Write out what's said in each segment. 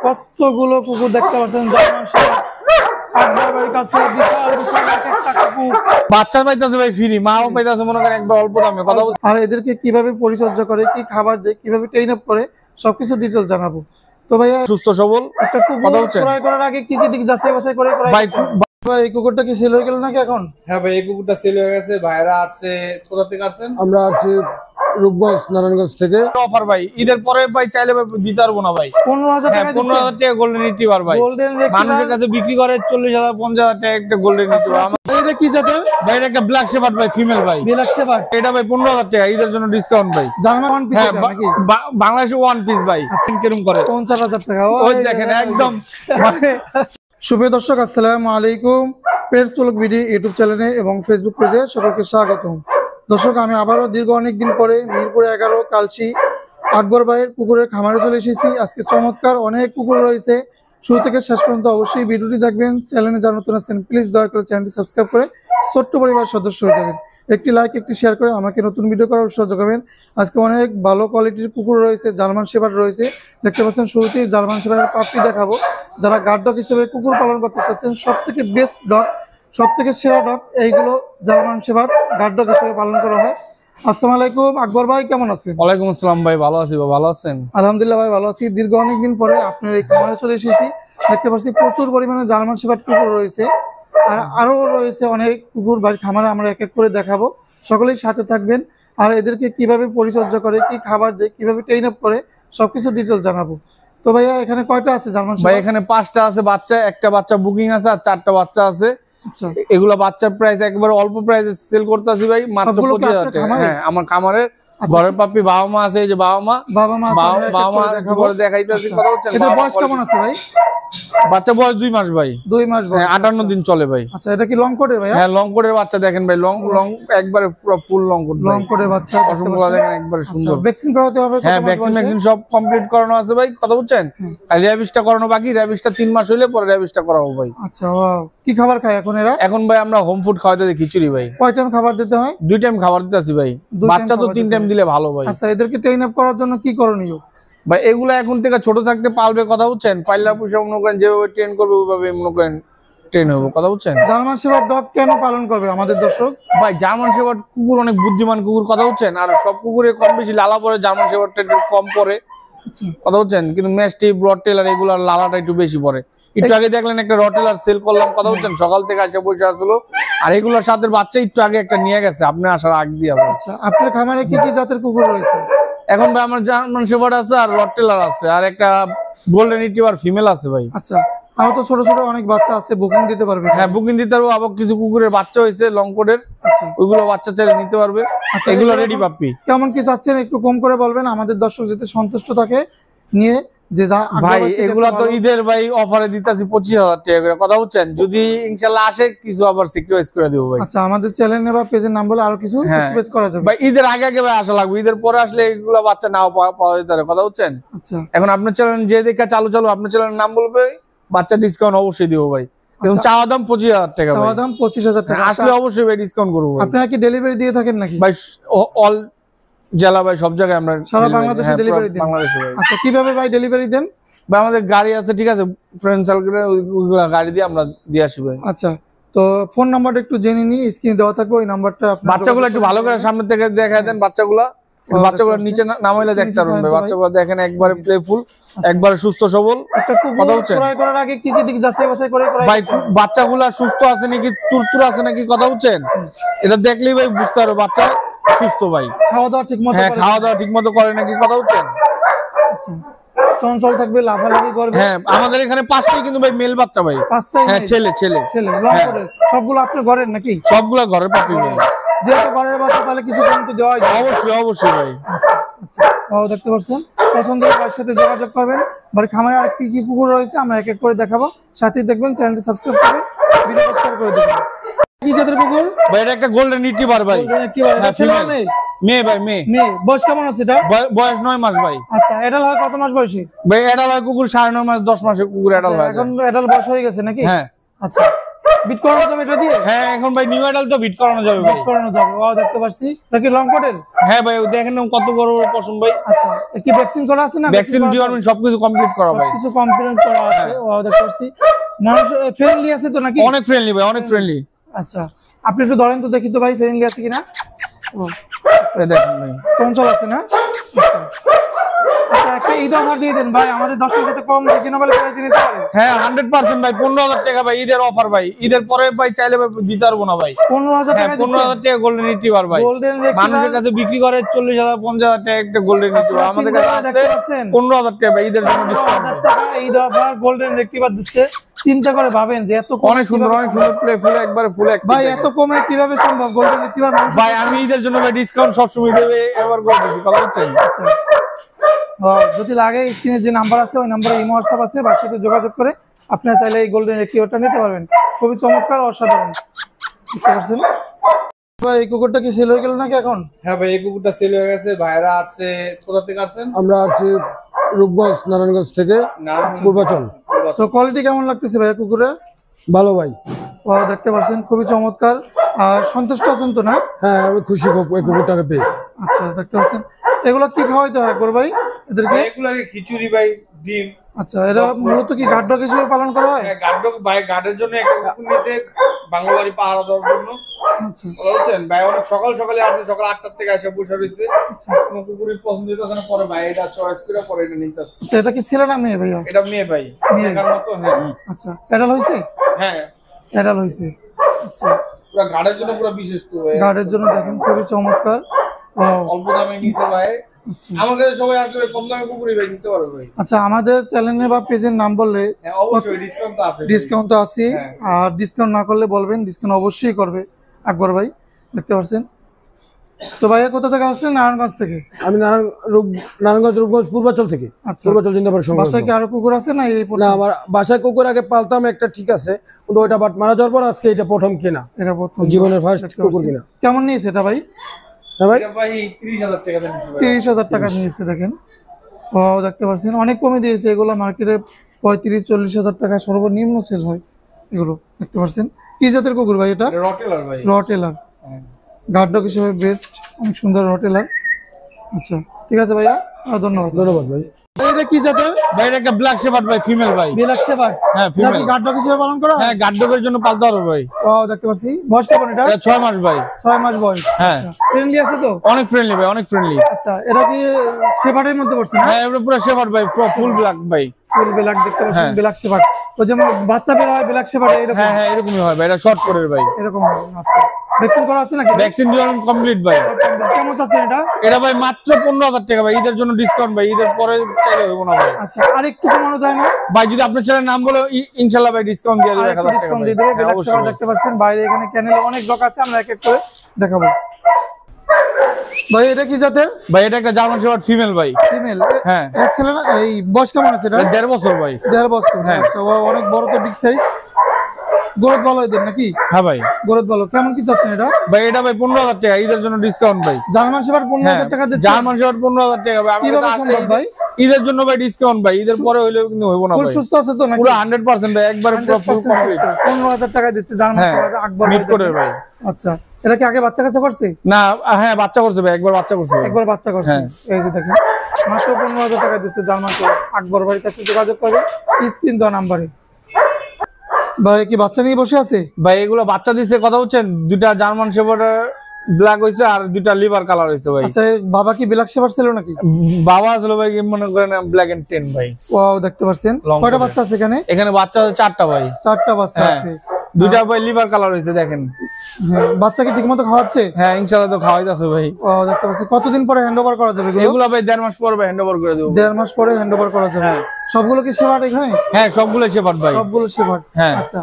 কতগুলো কুকুর দেখতে পাচ্ছেন বাচ্চা পাইতেছে ভাই ফ্রি, মাও পাইতেছে মনে করেন একবার অল্প দামে। কথা বলতে আর এদেরকে কিভাবে পরিচর্যা করে, কি খাবার দেয়, কিভাবে ট্রেন আপ করে সবকিছু ডিটেইলস জানাবো। তো ভাইয়া সুস্থ সবল একটা কুকুর ক্রয় করার আগে কি কি দিক যাচাই বাছাই করে ভাই? এই কুকুরটা কি সেল হয়ে গেল নাকি এখন? হ্যাঁ ভাই, এই কুকুরটা সেল হয়ে গেছে। ভাইরা আসছে কোথা থেকে আসছেন? আমরা আছি রূপগঞ্জ, নারায়ণগঞ্জ থেকে। অফার ভাই, ঈদের পরে ভাই চাইলে ভাই দিতে পারবো না ভাই। 15,000 টাকা। 15,000 টাকা গোল্ডেন রিট্রিভার ভাই। মানুষের কাছে বিক্রি করে 40,000 50,000 টাকা একটা গোল্ডেন রিট্রিভার। এটা কি জাতের ভাই? এটা একটা ব্ল্যাক শেপার্ড ভাই, ফিমেল ভাই। Black shepherd. এটা ভাই 15,000 টাকা ঈদের জন্য ডিসকাউন্ট ভাই। জার্মান ওয়ান পিস নাকি? বাংলাদেশে ওয়ান পিস ভাই। কিরকম করে? 50,000 টাকা। ওই দেখেন একদম মানে। শুভ দর্শক, আসসালামু আলাইকুম। পেটস ব্লগ ভিডিও ইউটিউব চ্যানেলে এবং ফেসবুক পেজে সকলকে স্বাগতম। দর্শক, আমি আবারও দীর্ঘ অনেকদিন পরে মিরপুর 11 কালচি আকবর ভাইয়ের কুকুরের খামারে চলে এসেছি। আজকে চমৎকার অনেক কুকুর রয়েছে। শুরু থেকে শেষ পর্যন্ত অবশ্যই ভিডিওটি দেখবেন। চ্যানেলে যারা নতুন আছেন প্লিজ দয়া করে চ্যানেলটি সাবস্ক্রাইব করে ছোট্ট পরিবার সদস্য হয়ে যাবেন। একটি লাইক, একটি শেয়ার করে আমাকে নতুন ভিডিও করার উৎসাহ যোগাবেন। আজকে অনেক ভালো কোয়ালিটির কুকুর রয়েছে, জার্মান শেপার্ড রয়েছে। দেখতে পাচ্ছেন শুরুতেই জার্মান শেপার্ডের পাপি দেখাবো। যারা গার্ড ডগ হিসেবে কুকুর পালন করতে চাচ্ছেন, সব থেকে বেস্ট ডগ, সব থেকে সেরা ডগ এইগুলো জার্মান শেপার্ড গার্ড ডগ হিসেবে পালন করা হয়। আসসালামু আলাইকুম আকবর ভাই, কেমন আছেন? ওয়ালাইকুম আসসালাম ভাই, ভালো আছি ভাই, ভালো আছেন? আলহামদুলিল্লাহ ভাই, ভালো আছি। দীর্ঘ অনেকদিন পরে আপনার এই খামারে চলে এসেছি। দেখতে পাচ্ছি প্রচুর পরিমাণে জার্মান শেপার্ড কুকুর রয়েছে, আর আরো রয়েছে অনেক কুকুর বাড়ির খামারে। আমরা এক এক করে দেখাবো, সকলেই সাথে থাকবেন। আর এদেরকে কিভাবে পরিচর্যা করে, কি খাবার দেয়, কিভাবে ট্রেন আপ করে সবকিছু ডিটেইলস জানাবো। তো ভাইয়া এখানে কয়টা আছে জার্মান শেপার্ড? ভাই এখানে 5টা আছে বাচ্চা, একটা বাচ্চা বুকিং আছে আর 4টা বাচ্চা আছে। আচ্ছা, এগুলা বাচ্চার প্রাইস একবার অল্প প্রাইসে সেল করতেছি ভাই, মাত্র 25,000 টাকা। হ্যাঁ, আমার খামারের ঘরের পাপি, বাবা মা আছে। এই যে বাবা মা দেখাইতেছি। কথা হচ্ছে এটা বয়স কেমন আছে ভাই? বাচ্চা বয়স 2 মাস ভাই। 2 মাস বয়স, 58 দিন চলে ভাই। আচ্ছা, এটা কি লং কোটের ভাই? হ্যাঁ, লং কোটের বাচ্চা দেখেন ভাই, লং একবারে পুরো ফুল লং কোট। লং কোটের বাচ্চা অসম্ভব দেখেন, একবারে সুন্দর। ভ্যাকসিন করাতে হবে? হ্যাঁ, ভ্যাকসিন সব কমপ্লিট করানো আছে ভাই। কথা বুঝছেন? আর র্যাবিসটা করানো বাকি। র্যাবিসটা 3 মাস হইলে পরে র্যাবিসটা করাবো ভাই। আচ্ছা, ওয়াও। কি খাবার খায় এখন এরা? এখন ভাই আমরা হোম ফুড খাওয়াতে দিই, খিচুড়ি ভাই। কয় টাইম খাবার দিতে হয়? 2 টাইম খাবার দিতেছি ভাই। বাচ্চা তো 3 টাইম দিলে ভালো ভাই। আচ্ছা, এদেরকে ট্রেন আপ করার জন্য কি করণীয় ভাই? এগুলা এখন থেকে ছোট থাকতে পালবে। কথা বুঝছেন? পাইলা পুষা মনে করেন যেভাবে ট্রেন করবে ওইভাবে মনে করেন ট্রেন হবে। কথা বুঝছেন? জার্মান শেপার্ড ডগ কেন পালন করবে আমাদের দর্শক? ভাই জার্মান শেপার্ড কুকুর অনেক বুদ্ধিমান কুকুর। কথা বুঝছেন? আর সব কুকুরে কম বেশি লালা পরে, জার্মান শেপার্ডটা একটু কম পরে। কথা বুঝছেন? কিন্তু ম্যাস্টিফ, রটটেলার এগুলার লালাটা একটু বেশি পরে। একটু আগে দেখলেন একটা রটটেলার সেল করলাম। কথা বুঝছেন? সকাল থেকে আসে বসে আসলো। আর এগুলোর সাথে বাচ্চা একটু আগে একটা নিয়ে গেছে, আপনি আসার আগ দিয়ে। আচ্ছা, আপনার খামারে কি কি জাতের কুকুর রয়েছে? এখন ভাই আমার জার্মান শেপার্ড আছে, আর রটটেলার আছে, আর একটা গোল্ডেন রিট্রিভার ফিমেল আছে ভাই। আচ্ছা, আর তো ছোট ছোট অনেক বাচ্চা আছে, বুকিং দিতে পারবে? হ্যাঁ, বুকিং দিতে পারবো। আবার কিছু কুকুরের বাচ্চা হয়েছে লং কোটের, ওইগুলো বাচ্চা চাইলে নিতে পারবে। আচ্ছা, এগুলো রেডি পাপ্পি। কেমন কি চাচ্ছেন একটু কম করে বলবেন, আমাদের দর্শক যাতে সন্তুষ্ট থাকে নিয়ে। যে ভাই এগুলা তো ঈদের ভাই অফারে দিতেছি 25,000 টাকা করে। কথা বুঝছেন? যদি ইনশাআল্লাহ আসে কিছু আবার স্যাক্রিফাইস করে দেব ভাই। আচ্ছা, আমাদের চ্যানেলে বা পেজের নাম বলে আরো কিছু স্যাক্রিফাইস করা যাবে ভাই। ঈদের আগে আগে ভাই আসা লাগবে, ঈদের পরে আসলে এগুলা বাচ্চা নাও পাওয়া যেতে পারে। কথা বুঝছেন? আচ্ছা, এখন আপনার চ্যানেল যে দেখা চালু আপনার চ্যানেলের নাম বলবে, বাচ্চা ডিসকাউন্ট অবশ্যই দিব ভাই। এবং চাওয়া দাম 25,000 টাকা। চাওয়া দাম 25,000 টাকা। আসলে অবশ্যই ভাই ডিসকাউন্ট করব। আপনারা কি ডেলিভারি দিয়ে থাকেন নাকি ভাই? অল জেলা ভাই, সব জায়গায় আমরা সারা বাংলাদেশে ডেলিভারি দেন? বাংলাদেশে ভাই। আচ্ছা, কিভাবে ভাই ডেলিভারি দেন? ভাই আমাদের গাড়ি আছে, ঠিক আছে, ফ্রেন্ড সার্কেলে ওইগুলা গাড়ি দিয়ে আমরা দিয়ে আসি ভাই। আচ্ছা, তো ফোন নাম্বারটা একটু জেনে নিই, স্ক্রিনে দেওয়া থাকবে ওই নাম্বারটা। বাচ্চাগুলো একটু ভালো করে সামনে থেকে দেখায় দেন। বাচ্চাগুলো নিচে নামাইলে দেখতে পারবেন ভাই। বাচ্চাগুলো দেখেন একবারে প্লেফুল, একবারে সুস্থ সবল। একটা কুকুর ক্রয় করার আগে কি কি দিক যাচাই বাছাই করে ভাই? বাচ্চাগুলা সুস্থ আছে নাকি, তুরতুর আছে নাকি, কথা বুঝছেন? এটা দেখলেই ভাই বুঝতে পারবে বাচ্চা সুস্থ ভাই। খাওয়া দাওয়া ঠিকমতো? হ্যাঁ, খাওয়া দাওয়া ঠিকমতো করে নাকি, কথা বুঝছেন? আচ্ছা, চঞ্চল থাকবে, লাফালাফি করবে? হ্যাঁ, আমাদের এখানে 5টাই কিন্তু ভাই মেল বাচ্চা ভাই। 5টাই? হ্যাঁ, ছেলে লং কোটের। সবগুলো আপনার ঘরের নাকি? সবগুলা ঘরের পাপি ভাই। যেহেতু ঘরের বাচ্চা, তাহলে কিছু কম তো দেওয়াই যায়। অবশ্যই ভাই। আচ্ছা, দেখতে পাচ্ছেন, পছন্দ হলে ভাইয়ের সাথে যোগাযোগ করবেন। বাড়ির খামারে আর কি কি কুকুর রয়েছে আমরা এক এক করে দেখাবো, সাথেই দেখবেন। চ্যানেলটি সাবস্ক্রাইব করে ভিডিওটা শেয়ার করে দেবেন। কি জাতের কুকুর ভাই? এটা একটা গোল্ডেন রিট্রিভার ভাই। মেয়ে ভাই, মেয়ে। বয়স কেমন আছে এটা? বয়স 9 মাস ভাই। আচ্ছা, এডাল হয় কত মাস বয়সে? ভাই এডাল হয় কুকুর 9.5 মাস, 10 মাসের কুকুর এডাল হয়। এখন এডাল বয়স হয়ে গেছে নাকি? হ্যাঁ। আচ্ছা, বিট করানো যাবে এটা দিয়ে? হ্যাঁ এখন ভাই নিউ মডেল তো বিট করানো যাবে ভাই। বিট করানো যাবে। ওয়াও, দেখতে পাচ্ছি এটা কি লং কোটের? হ্যাঁ ভাই দেখেন না কত বড় বড় পশম ভাই। আচ্ছা, এ কি ভ্যাকসিন করা আছে না? ভ্যাকসিন ডিপার্টমেন্ট সবকিছু কমপ্লিট করা ভাই। কিছু কমপ্লিট করা আছে। ওয়াও, দেখতে পাচ্ছি মানুষ ফ্রেন্ডলি আছে তো নাকি? অনেক ফ্রেন্ডলি ভাই, অনেক ফ্রেন্ডলি। আচ্ছা, আপনি একটু ধরেন তো দেখি তো ভাই ফ্রেন্ডলি আছে কিনা। ও, এই দেখেন ভাই চঞ্চল আছে না? আচ্ছা, আচ্ছা, একটা ঈদ অফার দিয়ে দেন ভাই, আমাদের দর্শক যাতে কম রিজনেবল প্রাইসে নিতে পারে। হ্যাঁ 100% ভাই 15,000 টাকা ভাই ঈদের অফার ভাই। ঈদের পরে ভাই চাইলে ভাই দিতে পারবো না ভাই। 15,000 হ্যাঁ টাকা 15,000 টাকা গোল্ডেন রিট্রিভার ভাই। গোল্ডেন মানুষের কাছে বিক্রি করে 40,000 50,000 টাকা একটা গোল্ডেন রিট্রিভার, আমাদের কাছে আসলে 15,000 টাকা ভাই ঈদের জন্য ডিসকাউন্ট। 15,000 টাকা ঈদ অফার গোল্ডেন রেক্টিভার দিচ্ছে। চিন্তা করে ভাবেন যে এত কমে অনেক সুন্দর প্লে ফুল একবারে ফুল এক ভাই, এত কমে কিভাবে সম্ভব গোল্ডেন রেক্টিভার? ভাই আমি ঈদের জন্য ভাই ডিসকাউন্ট সবসময় দেবে এবার করে দিছি, কথা হচ্ছেন। আচ্ছা, যদি লাগে স্ক্রিনে যে নাম্বার আছে ওই নাম্বারে ইমো হোয়াটসঅ্যাপ আছে, বাবার সাথে যোগাযোগ করে আপনারা চাইলে এই গোল্ডেন রেক্টিভারটা নিতে পারবেন। খুবই চমৎকার, অসাধারণ। বুঝতে পারছেন ভাই? এই কুকুরটা কি সেল হয়ে গেল নাকি এখন? হ্যাঁ ভাই এই কুকুরটা সেল হয়ে গেছে। ভাইরা আসছে কোথা থেকে আসছেন? আমরা আছি রূপগঞ্জ নারায়ণগঞ্জ থেকে পূর্বাচল। তো কোয়ালিটি কেমন লাগতেছে ভাই কুকুরের? ভালো ভাই। ও, দেখতে পাচ্ছেন খুবই চমৎকার। আর সন্তুষ্ট আছেন তো না? হ্যাঁ আমি খুশি খুব এই কুকুরটাকে পেয়ে। আচ্ছা, দেখতে পাচ্ছেন এগুলো কি খাওয়াইতে হয় একবার ভাই এদেরকে? এগুলাকে খিচুড়ি ভাই, ডিম। আচ্ছা, এরা মূলত কি গার্ড ডগ হিসেবে পালন করা হয়? হ্যাঁ গার্ড ভাই, গার্ডের জন্য একটা কুকুর নিয়েছে বাংলা বাড়ি পাহারা দেওয়ার জন্য। আচ্ছা, বুঝছেন ভাই অনেক সকাল সকালে আসছে, সকাল 8টার থেকে এসে বসে রয়েছে। কোনো কুকুরের পছন্দ হইতেছে না, পরে ভাই এটা চয়েস করে পরে এটা নিতেছে। আচ্ছা, এটা কি ছেলে না মেয়ে ভাইয়া? এটা মেয়ে ভাই, মেয়ে। দেখার মতো। হ্যাঁ আচ্ছা, এডাল হইছে? হ্যাঁ এডাল হইছে। আচ্ছা, পুরো গার্ডের জন্য পুরো বিশেষ তো গার্ডের জন্য দেখেন খুবই চমৎকার। ওয়াও, অল্প দামে নিছে ভাই। আমাদের সবাই আসলে কম দামে কুকুরই ভাই নিতে পারবে ভাই। আচ্ছা, আমাদের চ্যানেলে বা পেজের নাম বললে হ্যাঁ অবশ্যই ডিসকাউন্ট তো আছে। ডিসকাউন্ট তো আছে। হ্যাঁ। আর ডিসকাউন্ট না করলে বলবেন, ডিসকাউন্ট অবশ্যই করবে আকবর ভাই। দেখতে পাচ্ছেন তো ভাইয়া কোথা থেকে আসলেন? নারায়ণগঞ্জ থেকে। আমি নারায়ণগঞ্জ রূপগঞ্জ পূর্বাচল থেকে। আচ্ছা, পূর্বাচল জিন্দাবাদ সংগ্রাম। বাসায় কি আরো কুকুর আছে না এই না আমার বাসায় কুকুর আগে পালতাম একটা, ঠিক আছে, কিন্তু ওইটা বাট মারা যাওয়ার পর আজকে এটা প্রথম কেনা, এটা প্রথম জীবনের ফার্স্ট কুকুর কিনা। কেমন নিয়েছে এটা ভাই? হ্যাঁ ভাই এটা ভাই 30,000 টাকা দিয়ে নিছে ভাই। 30,000 টাকা নিয়েছে দেখেন। ও, দেখতে পাচ্ছেন অনেক কমে দিয়েছে। এগুলো মার্কেটে 35-40,000 টাকা সর্বনিম্ন সেল হয় এগুলো। দেখতে পাচ্ছেন কি জাতের কুকুর ভাই এটা? এটা রটেলার ভাই। রটেলার। হ্যাঁ। গার্ড ডগ হিসেবে বেস্ট, অনেক সুন্দর রটেলার। আচ্ছা, ঠিক আছে ভাইয়া, ধন্যবাদ। ধন্যবাদ ভাই। এটা কি জাতের ভাই এটা একটা ব্ল্যাক শেপার্ড ভাই, ফিমেল ভাই। বিলাক সেবার? হ্যাঁ এটা কি ফিমেল। গার্ড ডগ হিসেবে পালন করা হয়? হ্যাঁ গার্ডের জন্য পালতে হবে ভাই। ও, দেখতে পাচ্ছি বয়স কেমন এটা? এটা 6 মাস ভাই। 6 মাস বয়স। হ্যাঁ। ফ্রেন্ডলি আছে তো? অনেক ফ্রেন্ডলি ভাই, অনেক ফ্রেন্ডলি। আচ্ছা, এটা কি শেপার্ডের মধ্যে পড়ছে না? হ্যাঁ এটা পুরো শেপার্ড ভাই, ফুল ব্ল্যাক ভাই। Full black. দেখতে পাচ্ছেন হ্যাঁ। Black shepherd. তো যেমন বাচ্চা বের হয় ব্ল্যাক শেপার্ড এরকম? হ্যাঁ হ্যাঁ এরকমই হয় ভাই, এটা শর্ট করে ভাই। এরকম হয়। আচ্ছা, ভ্যাকসিন করা আছে নাকি? ভ্যাকসিন ডিপার্টমেন্ট কমপ্লিট ভাই। কেমন চাচ্ছেন এটা? এটা ভাই মাত্র 15,000 টাকা ভাই, ঈদের জন্য ডিসকাউন্ট ভাই, ঈদের পরে চাইলে হইব না ভাই। আচ্ছা, আর একটু কমানো যায় না ভাই যদি আপনার ছেলের নাম বলে ইনশাআল্লাহ ভাই ডিসকাউন্ট দিয়ে দেবে 1000 টাকা। ডিসকাউন্ট দিয়ে দেবে। ব্ল্যাক শেপার্ড দেখতে পাচ্ছেন বাইরে, এখানে ক্যানেলে অনেক লোক আছে, আমরা এক এক করে দেখাবো। ভাই এটা কি জাতের? ভাই এটা একটা জার্মান শেপার্ড ফিমেল ভাই। ফিমেল? হ্যাঁ। এটা ছেলে না? এই বয়স কেমন আছে এটা? 1.5 বছর ভাই। 1.5 বছর। হ্যাঁ। আচ্ছা, ও অনেক বড় তো, বিগ সাইজ। গোরত ভালো এদের নাকি? হ্যাঁ ভাই। গোরত ভালো। কেমন কি চাচ্ছেন এটা? ভাই এটা ভাই 15,000 টাকা, ঈদের জন্য ডিসকাউন্ট ভাই। জার্মান শেপার্ড 15,000 টাকা দিচ্ছে? জার্মান শেপার্ড 15,000 টাকা ভাই। আমার কিভাবে কাছে সম্ভব আসলে ভাই? ঈদের জন্য ভাই ডিসকাউন্ট ভাই, ঈদের পরে হইলেও কিন্তু হইব না ফুল ভাই। সুস্থ আছে তো নাকি? পুরো 100% ভাই, একবারে পুরো ফুল 100% কমপ্লিট। সুস্থ। 15,000 টাকা দিচ্ছে জার্মান হ্যাঁ, শেপার্ড আকবর মিট করে ভাই। আচ্ছা, এটা কি আগে বাচ্চা কাচ্চা করছে? না হ্যাঁ বাচ্চা করছে ভাই, একবার বাচ্চা করছে ভাই। একবার বাচ্চা করছে। হ্যাঁ। এই যে দেখেন মাত্র 15,000 টাকা দিচ্ছে জার্মান শেপার্ড। আকবর ভাইয়ের কাছে যোগাযোগ করে স্ক্রিন দেওয়া নাম্বারে। ভাই কি বাচ্চা নিয়ে বসে আছে? ভাই এগুলো বাচ্চা দিছে, কথা বলছেন, দুইটা জার্মান শেপার্ডের ব্ল্যাক হইছে আর দুইটা লিভার কালার হইছে ভাই। আচ্ছা, বাবা কি ব্ল্যাক শেপার্ড ছিল নাকি? বাবা আসলে ভাই মনে করেন ব্ল্যাক এন্ড টেন ভাই। ওয়াও, দেখতে পাচ্ছেন Long কয়টা করে। বাচ্চা আছে এখানে? এখানে বাচ্চা আছে 4টা ভাই। 4টা বাচ্চা হ্যাঁ। আছে। দুইটা ভাই লিভার কালার হইছে দেখেন। হ্যাঁ, বাচ্চা কি ঠিকমতো খাওয়াচ্ছে? হ্যাঁ ইনশাআল্লাহ তো খাওয়াইতাছে ভাই। ওয়াও, দেখতে পাচ্ছি। কতদিন পরে হ্যান্ডওভার করা যাবে এগুলো? এগুলো ভাই 1.5 মাস পর ভাই হ্যান্ডওভার করে দেব। 1.5 মাস পরে হ্যান্ডওভার করা যাবে। সবগুলো কি শেপার্ড এখানে? হ্যাঁ সবগুলো শেপার্ড ভাই। সবগুলো শেপার্ড। হ্যাঁ। আচ্ছা,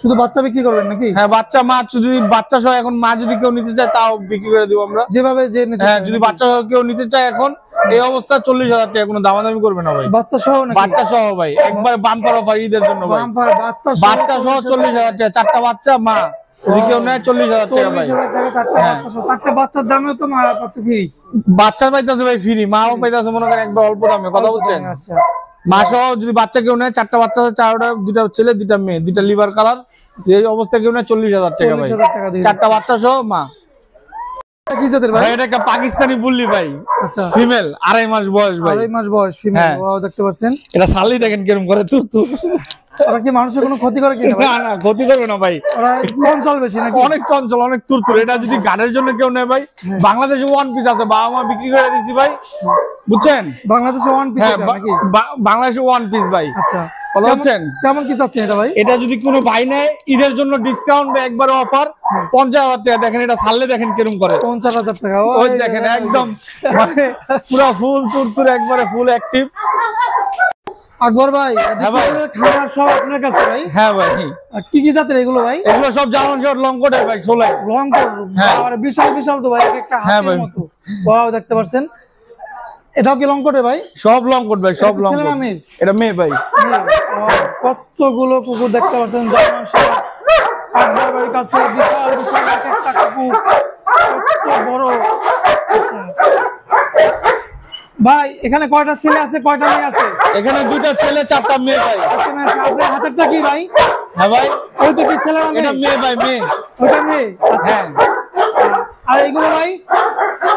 শুধু বাচ্চা বিক্রি করবেন নাকি? হ্যাঁ বাচ্চা মা যদি বাচ্চা সহ এখন মা যদি কেউ নিতে চায় তাও বিক্রি করে দিব আমরা। যেভাবে যে নিতে হ্যাঁ চায় যদি নাকি? বাচ্চা সহ কেউ নিতে চায় এখন এই অবস্থা 40,000 টাকা, কোনো দামাদামি করবে না ভাই। বাচ্চা সহ নাকি? বাচ্চা সহ ভাই, একবার বাম্পার অফার ঈদের জন্য ভাই। বাম্পার বাচ্চা সহ বাচ্চা সহ 40,000 টাকা, 4টা বাচ্চা মা যদি কেউ নেয় 40,000 টাকা ভাই। 40,000 টাকা 4টা হ্যাঁ। বাচ্চা সহ। 4টা বাচ্চার দামেও তো মারা পাচ্ছে ফ্রি। বাচ্চা পাইতেছে ভাই ফ্রি, মাও পাইতেছে মনে করেন একবার অল্প দামে, কথা বলছেন। আচ্ছা, মা সহ যদি বাচ্চা কেউ নেয় 4টা বাচ্চা আছে, 4টা, 2টা ছেলে 2টা মেয়ে, 2টা লিভার কালার এই অবস্থা কেউ না 40,000 টাকা ভাই, 40,000 টাকা দিয়ে চারটা বাচ্চা সহ মা। কি জাতের ভাই? ভাই এটা একটা পাকিস্তানি বুল্লি ভাই, আচ্ছা, ফিমেল, 2.5 মাস বয়স ভাই। 2.5 মাস বয়স, ফিমেল। হ্যাঁ। ওয়াও, দেখতে পাচ্ছেন। এটা সালি দেখেন কিরকম করে তুর। ওরা কি মানুষের কোনো ক্ষতি করে কিনা ভাই? না না, ক্ষতি করবে না ভাই, ওরা চঞ্চল বেশি নাকি? অনেক চঞ্চল, অনেক তুরতুর। এটা যদি গানের জন্য কেউ নেয় ভাই, বাংলাদেশে ওয়ান পিস আছে, বাবা মা বিক্রি করে দিছি ভাই, বুঝছেন? বাংলাদেশে ওয়ান পিস হ্যাঁ, নাকি? বাংলাদেশে ওয়ান পিস ভাই। আচ্ছা, কথা হচ্ছেন? কেমন কি চাচ্ছেন এটা ভাই? এটা যদি কোনো ভাই নেয়, ঈদের জন্য ডিসকাউন্ট বা একবার অফার 50,000 টাকা। দেখেন এটা ছাড়লে দেখেন কিরকম করে, 50,000 টাকা। ওই দেখেন একদম মানে পুরো ফুল তুরতুর, একবারে ফুল অ্যাক্টিভ। আকবর ভাই, ভাই। খাবার সব আপনার কাছে ভাই? হ্যাঁ ভাই, আর কি কি জাতের এগুলো ভাই? এগুলো সব জার্মান শেফার্ড লং কোটের ভাই, 16। লং কোট, হ্যাঁ। আর বিশাল বিশাল তো ভাই, এক একটা হ্যাঁ হাতির ভাই। মতো। ওয়াও, দেখতে পাচ্ছেন। এটাও কি লং কোটে ভাই? সব লং কোট ভাই, সব এটা কি লং ছেলে কোট। না মেয়ে? এটা মেয়ে ভাই। কতগুলো কুকুর দেখতে পাচ্ছেন, জার্মান শেফার্ড। আকবর ভাইয়ের কাছে বিশাল বিশাল এক একটা কুকুর, কত বড়। আচ্ছা। ভাই, এখানে কয়টা ছেলে আছে, কয়টা মেয়ে আছে? এখানে 2টা ছেলে 4টা মেয়ে ভাই। একটা মেয়ে আছে। আপনার হাতেরটা কি ভাই? হ্যাঁ ভাই, ওই তো কি ছেলে না এটা মেয়ে? মেয়ে ভাই, মেয়ে। ওইটা মেয়ে। আচ্ছা। হ্যাঁ, আর এইগুলো ভাই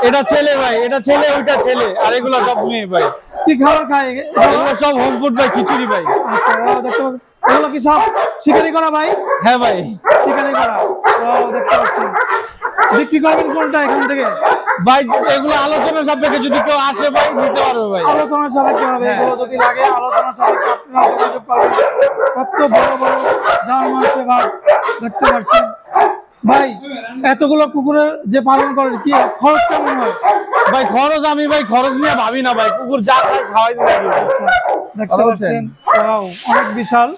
এটা ছেলে ভাই, এটা ছেলে, ওইটা ছেলে, আর এগুলো সব মেয়ে ভাই। কি খাবার খায়? এগুলো সব হোম ফুড ভাই, খিচুড়ি ভাই। আচ্ছা, ওয়াও, দেখতে পাচ্ছেন। এগুলো কি সব শিকারি করা ভাই? হ্যাঁ ভাই, শিকারি করা। ওয়াও, দেখতে পাচ্ছেন। বিক্রি করবেন কোনটা এখান থেকে? ভাই এগুলো আলোচনা সাপেক্ষে যদি কেউ আসে ভাই নিতে পারবে ভাই। আলোচনার সাপেক্ষে হবে। এগুলো যদি লাগে আলোচনার সাপেক্ষে আপনারা যোগাযোগ করবেন। কত বড় বড় জার্মান শেফার্ড দেখতে পাচ্ছেন। ভাই, এতগুলো কুকুরের যে পালন করেন, কি খরচ কেমন হয়? ভাই খরচ, আমি ভাই খরচ নিয়ে ভাবি না ভাই, কুকুর যা খায় খাওয়াই দিই। আচ্ছা, দেখতে পাচ্ছেন। ওয়াও, অনেক বিশাল।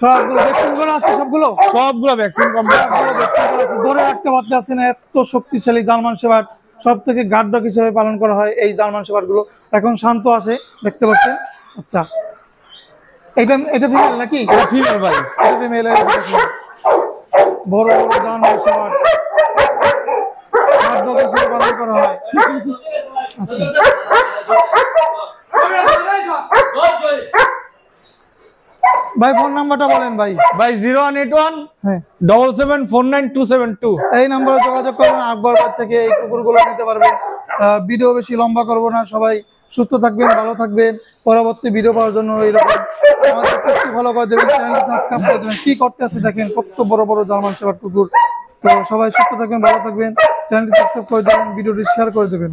সবগুলো ভ্যাকসিন করা আছে সবগুলো? সবগুলো ভ্যাকসিন কমপ্লিট। সবগুলো ভ্যাকসিন করা আছে। ধরে রাখতে পারতেছেন না, এত শক্তিশালী জার্মান শেফার্ড। সব থেকে গার্ড ডগ হিসেবে পালন করা হয় এই জার্মান শেফার্ড গুলো। এখন শান্ত আছে, দেখতে পাচ্ছেন। আচ্ছা, এটা ফিমেল নাকি? এটা ফিমেল ভাই। এটা ফিমেল। বড় বড় জার্মান শেফার্ড গার্ড ডগ হিসেবে পালন করা হয়। আচ্ছা, ভাই ফোন নাম্বারটা বলেন ভাই। ভাই 0181 হ্যাঁ, 7749 এই নাম্বারে যোগাযোগ করবেন। আকবর ভাই থেকে এই কুকুরগুলো নিতে পারবেন। ভিডিও বেশি লম্বা করব না, সবাই সুস্থ থাকবেন, ভালো থাকবেন। পরবর্তী ভিডিও পাওয়ার জন্য এইরকম আমাদের পেজটি ফলো করে দেবেন, চ্যানেলটি সাবস্ক্রাইব করে দেবেন। কি করতে আছে দেখেন, কত বড় বড় জার্মান শেফার্ড কুকুর। তো সবাই সুস্থ থাকবেন, ভালো থাকবেন, চ্যানেলটি সাবস্ক্রাইব করে দেবেন, ভিডিওটি শেয়ার করে দেবেন।